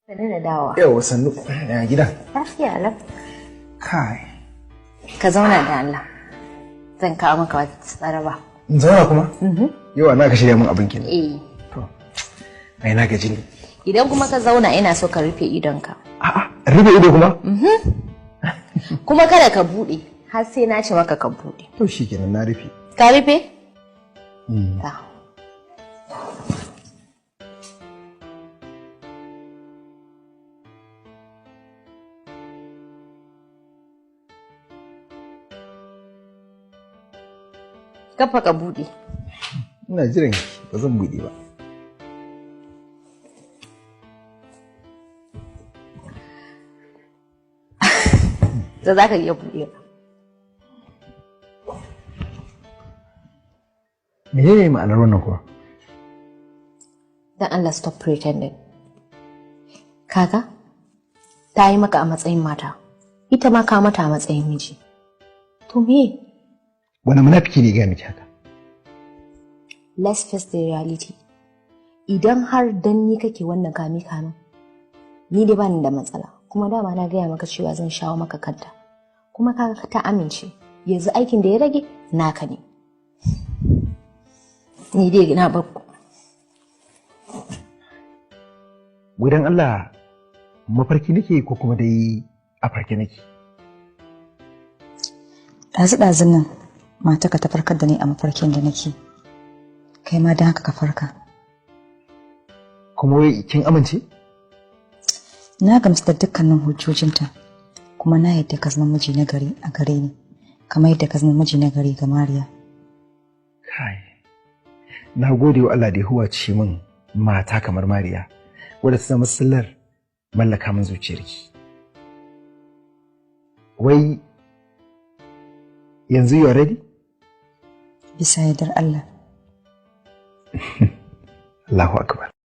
Sani da dawa. Yawa sannu ya gida. Lafiya lau. Kai. Ka zauna da Allah. Zan kawo maka wata tsaraba. In zauna kuma? Yawa na ka shirya min abin kenan. To. Ai na gaji ne. Idan kuma ka zauna ina so ka rufe idonka. A'a, rufe ido kuma? Kuma kada ka bude har sai na ce maka ka bude. To shikenan na rufe. Ka rufe? Ta. Kafa ka bude. Ina jiran ki, ba zan bude ba. Da za ka iya bude ba. Menene ma'anar wannan kuwa? Dan Allah stop pretending. Kaga? Ta yi maka a matsayin mata. Ita ma ka mata a matsayin miji. To me? Wani munafiki ne ga miki haka? Let's face the reality. Idan har dan ni kake wannan kame kamin, ni dai bani da matsala. Kuma dama na gaya maka cewa zan shawo maka kanta. Kuma kaga ta amince. Yanzu aikin da ya rage naka ne. Ni dai na bakku. Gudan Allah mafarki nake ko kuma dai a farke nake? Ɗazu-ɗazun nan mataka ta farkar da ni a mafarkin da nake. Kai ma don haka ka farka. Kuma wai kin amince? Na gamsu da dukkanin hujjojinta kuma na yadda ka zama miji na gari a gare ni kamar yadda ka zama miji na gari ga Mariya. Kai. Na gode wa Allah da ya huwace min mata kamar Mariya wadda ta zama sillar mallaka min zuciyarki. Wai yanzu you are ready? Bisa yardar Allah. Allahu akbar.